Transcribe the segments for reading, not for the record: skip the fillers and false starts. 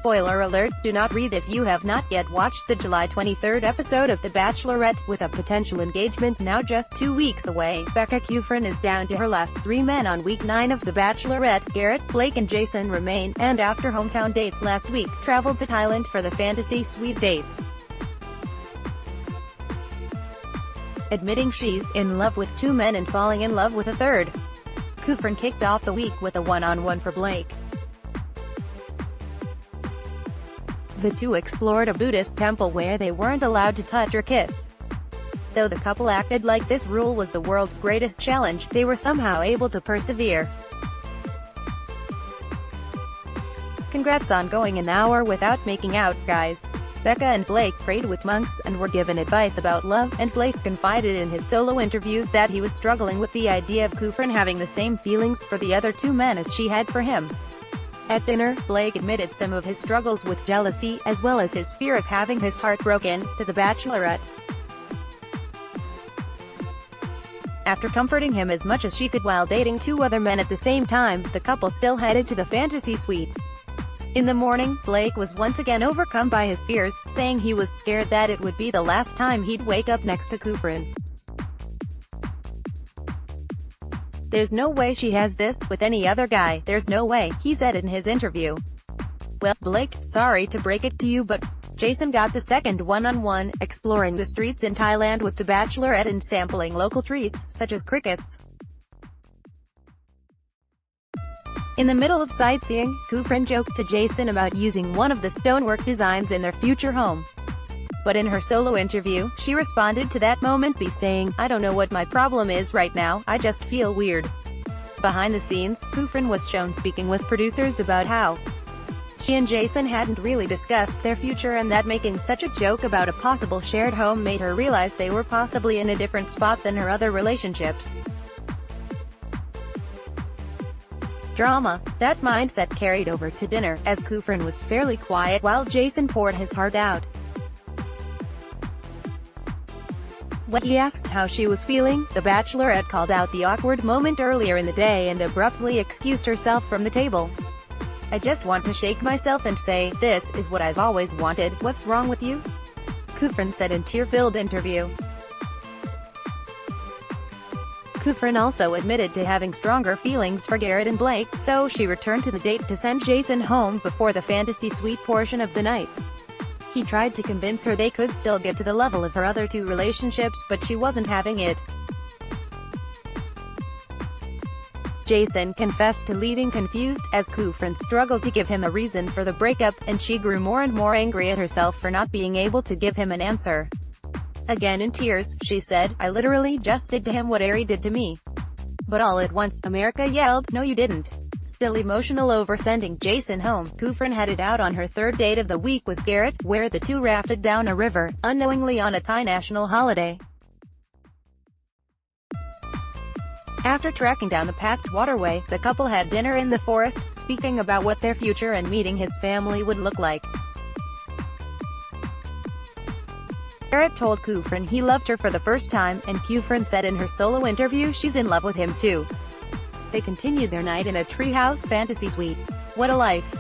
Spoiler alert, do not read if you have not yet watched the July 23rd episode of The Bachelorette. With a potential engagement now just 2 weeks away, Becca Kufrin is down to her last 3 men on week 9 of The Bachelorette. Garrett, Blake and Jason remain, and after hometown dates last week, traveled to Thailand for the fantasy suite dates. Admitting she's in love with 2 men and falling in love with a third, Kufrin kicked off the week with a one-on-one for Blake. The two explored a Buddhist temple where they weren't allowed to touch or kiss. Though the couple acted like this rule was the world's greatest challenge, they were somehow able to persevere. Congrats on going an hour without making out, guys. Becca and Blake prayed with monks and were given advice about love, and Blake confided in his solo interviews that he was struggling with the idea of Kufrin having the same feelings for the other 2 men as she had for him. At dinner, Blake admitted some of his struggles with jealousy, as well as his fear of having his heart broken, to The Bachelorette. After comforting him as much as she could while dating 2 other men at the same time, the couple still headed to the fantasy suite. In the morning, Blake was once again overcome by his fears, saying he was scared that it would be the last time he'd wake up next to Kufrin. "There's no way she has this with any other guy, there's no way," he said in his interview. "Well, Blake, sorry to break it to you, but Jason got the second one-on-one, exploring the streets in Thailand with the Bachelorette and sampling local treats, such as crickets." In the middle of sightseeing, Kufrin joked to Jason about using one of the stonework designs in their future home. But in her solo interview, she responded to that moment by saying, "I don't know what my problem is right now, I just feel weird." Behind the scenes, Kufrin was shown speaking with producers about how she and Jason hadn't really discussed their future, and that making such a joke about a possible shared home made her realize they were possibly in a different spot than her other relationships. Drama. That mindset carried over to dinner, as Kufrin was fairly quiet while Jason poured his heart out. When he asked how she was feeling, the Bachelorette called out the awkward moment earlier in the day and abruptly excused herself from the table. "I just want to shake myself and say, this is what I've always wanted, what's wrong with you?" Kufrin said in tear-filled interview. Kufrin also admitted to having stronger feelings for Garrett and Blake, so she returned to the date to send Jason home before the fantasy suite portion of the night. He tried to convince her they could still get to the level of her other 2 relationships, but she wasn't having it. Jason confessed to leaving confused, as Kufrin struggled to give him a reason for the breakup, and she grew more and more angry at herself for not being able to give him an answer. Again in tears, she said, "I literally just did to him what Ari did to me." But all at once, America yelled, "No you didn't." Still emotional over sending Jason home, Kufrin headed out on her 3rd date of the week with Garrett, where the two rafted down a river, unknowingly on a Thai national holiday. After trekking down the packed waterway, the couple had dinner in the forest, speaking about what their future and meeting his family would look like. Garrett told Kufrin he loved her for the first time, and Kufrin said in her solo interview she's in love with him too. They continued their night in a treehouse fantasy suite. What a life!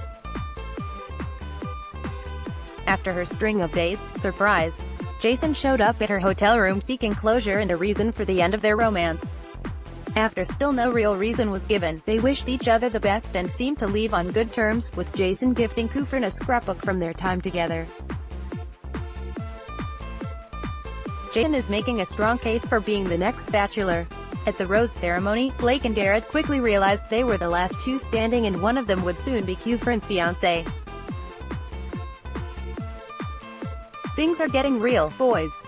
After her string of dates, surprise, Jason showed up at her hotel room seeking closure and a reason for the end of their romance. After still no real reason was given, they wished each other the best and seemed to leave on good terms, with Jason gifting Kufrin a scrapbook from their time together. Jason is making a strong case for being the next bachelor. At the rose ceremony, Blake and Garrett quickly realized they were the last 2 standing, and one of them would soon be Kufrin's fiancé. Things are getting real, boys.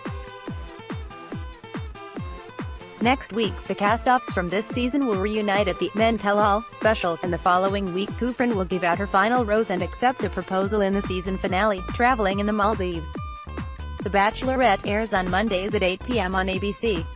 Next week, the cast-offs from this season will reunite at the Men Tell All special, and the following week Kufrin will give out her final rose and accept a proposal in the season finale, traveling in the Maldives. The Bachelorette airs on Mondays at 8 p.m. on ABC.